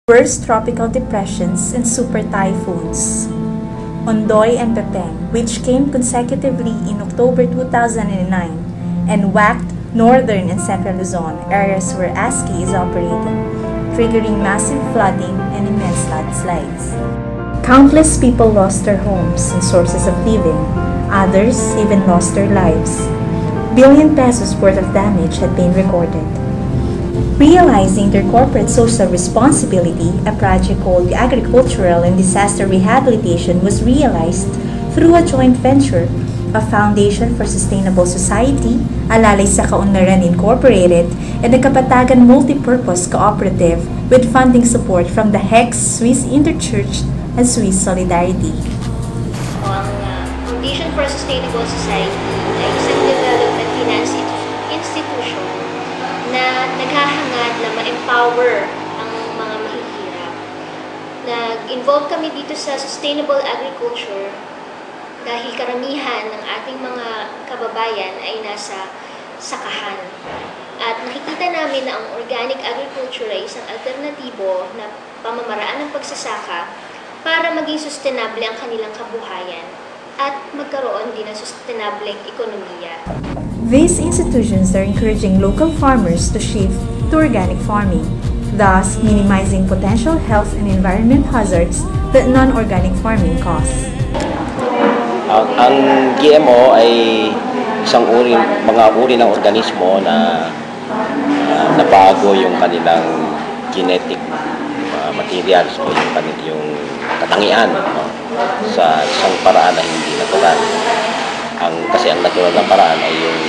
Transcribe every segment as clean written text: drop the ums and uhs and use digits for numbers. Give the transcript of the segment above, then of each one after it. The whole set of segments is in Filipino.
Worst tropical depressions and super typhoons. Ondoy and Pepeng, which came consecutively in October 2009 and whacked northern and central Luzon, areas where ASCII is operating, triggering massive flooding and immense landslides. Countless people lost their homes and sources of living. Others even lost their lives. Billion pesos worth of damage had been recorded. Realizing their corporate social responsibility, a project called Agricultural and Disaster Rehabilitation was realized through a joint venture of Foundation for Sustainable Society, Alalay sa Kaunlaran Incorporated, and the Kapatagan Multipurpose Cooperative with funding support from the HEX, Swiss Interchurch, and Swiss Solidarity. Ang Foundation for Sustainable Society ay isang development finance institution na naghahangad na ma-empower ang mga mahihirap. Nag-involve kami dito sa sustainable agriculture dahil karamihan ng ating mga kababayan ay nasa sakahan. At nakikita namin na ang organic agriculture ay isang alternatibo na pamamaraan ng pagsasaka para maging sustainable ang kanilang kabuhayan at magkaroon din ng sustainableng ekonomiya. These institutions are encouraging local farmers to shift to organic farming, thus minimizing potential health and environment hazards that non-organic farming causes. Ang GMO ay mga uri ng organismo na nabago yung kanilang genetic materials o yung katangian, no? Sa isang paraan na hindi natural. Kasi ang natural na paraan ay yung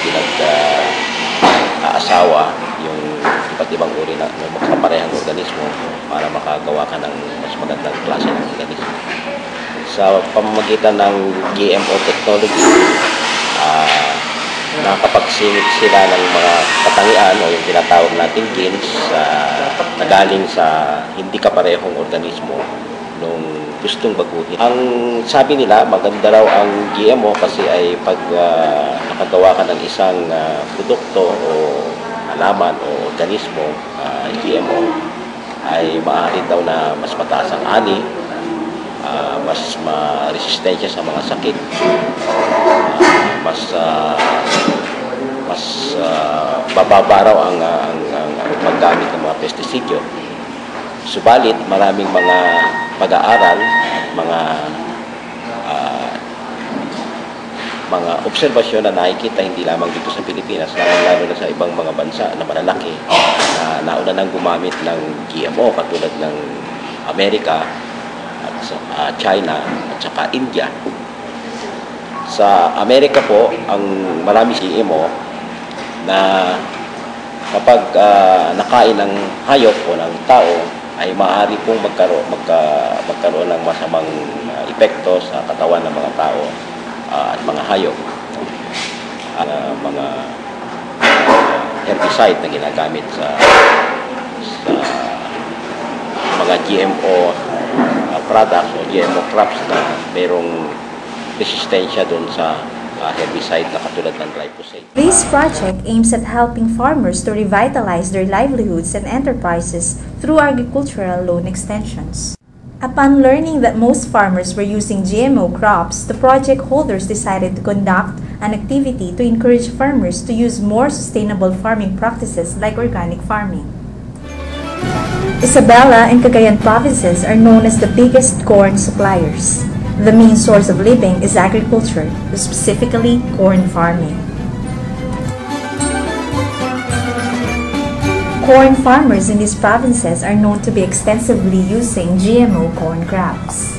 pinag-aasawa yung iba't ibang uri na magkaparehang organismo para makagawa ka ng mas magandang klase ng organismo. Sa pamamagitan ng GMO technology, nakapagsingit sila ng mga katangian o yung tinatawag nating genes na galing sa hindi kaparehong organismo nung gustong baguhin. Ang sabi nila, maganda raw ang GMO kasi ay pag nakagawa ka ng isang produkto o halaman o organismo, GMO, ay maaari daw na mas mataas ang ani, mas resistensya sa mga sakit, mas bababa raw ang paggamit ng mga pestisidyo. Subalit, maraming mga pag-aaral at mga obserbasyon na nakikita hindi lamang dito sa Pilipinas, lalo na sa ibang mga bansa na malalaki na nauna nang gumamit ng GMO katulad ng Amerika at China at saka India. Sa Amerika po, ang marami GMO na kapag nakain ng hayop o ng tao, ay maaari pong magkaroon ng masamang epekto sa katawan ng mga tao at mga hayop. Mga herbicide na ginagamit sa mga GMO products o GMO crops na mayroong resistensya doon sa herbicide na katulad ng glyphosate. This project aims at helping farmers to revitalize their livelihoods and enterprises through agricultural loan extensions. Upon learning that most farmers were using GMO crops, the project holders decided to conduct an activity to encourage farmers to use more sustainable farming practices like organic farming. Isabela and Cagayan provinces are known as the biggest corn suppliers. The main source of living is agriculture, specifically corn farming. Corn farmers in these provinces are known to be extensively using GMO corn crops.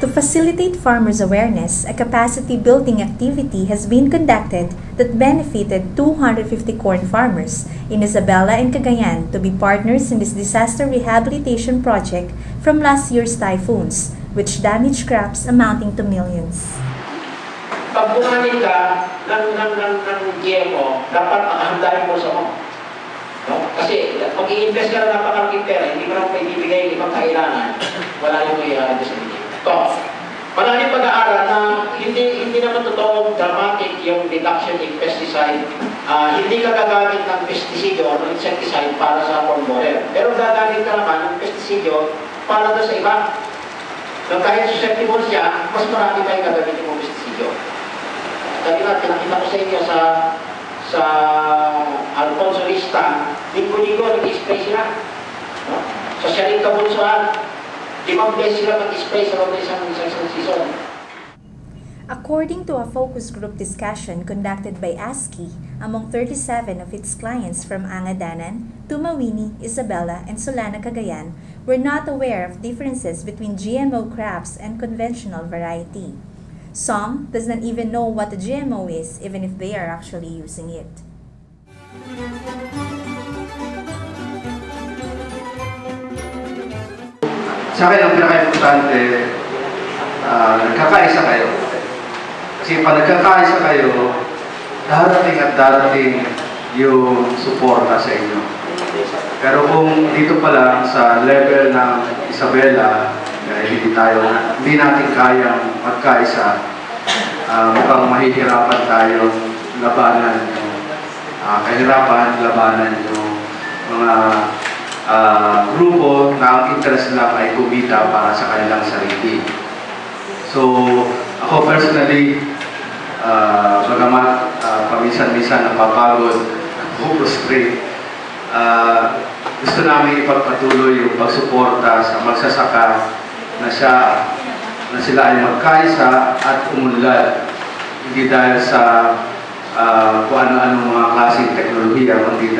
To facilitate farmers' awareness, a capacity-building activity has been conducted that benefited 250 corn farmers in Isabela and Cagayan to be partners in this disaster rehabilitation project from last year's typhoons, which damaged crops amounting to millions. Pag bumalik ka ng GMO, dapat handain mo sa mo. No? Kasi pag i-invest ka na napakalaking pera, hindi mo lang paibibigay ibang kailangan, wala yung mayayari sa inyo. Ito, maraming pag-aaral na hindi naman totoo dramatic yung reduction in pesticide. Hindi ka gagamit ng pesticide o insecticide para sa corn borer. Pero gagamit ka naman ng pesticide para sa iba. Nang kahit susceptible siya, mas marami tayong gagamitin ng pesticide. Dahil na, pinakita ko sa inyo sa Alfonso Lista, linggo-linggo nag-spray sila. No? Sa Sharing Kabunsuan, 5 beses sila mag-spray sa loob ng isang season. According to a focus group discussion conducted by ASCII among 37 of its clients from Angadanan, Tumawini, Isabela, and Solana, Cagayan, were not aware of differences between GMO crops and conventional variety. Some does not even know what a GMO is, even if they are actually using it. Sa akin, ang pinaka-importante, nagkakaisa kayo. Kasi pag nagkakaisa kayo, darating at darating yung suporta sa inyo. Pero kung dito pa lang sa level ng Isabela, hindi natin kayang magkaisa, mukhang mahihirapan tayo labanan yung labanan yung mga grupo na ang interest lang ay kumita para sa kanilang sarili. So, ako personally, bagamat paminsan-minsan napapagod, frustrate, gusto namin ipagpatuloy yung pagsuporta sa magsasaka na sila ay magkaisa at umunlad. Hindi dahil sa kung ano-ano mga klaseng teknolohiya, kundi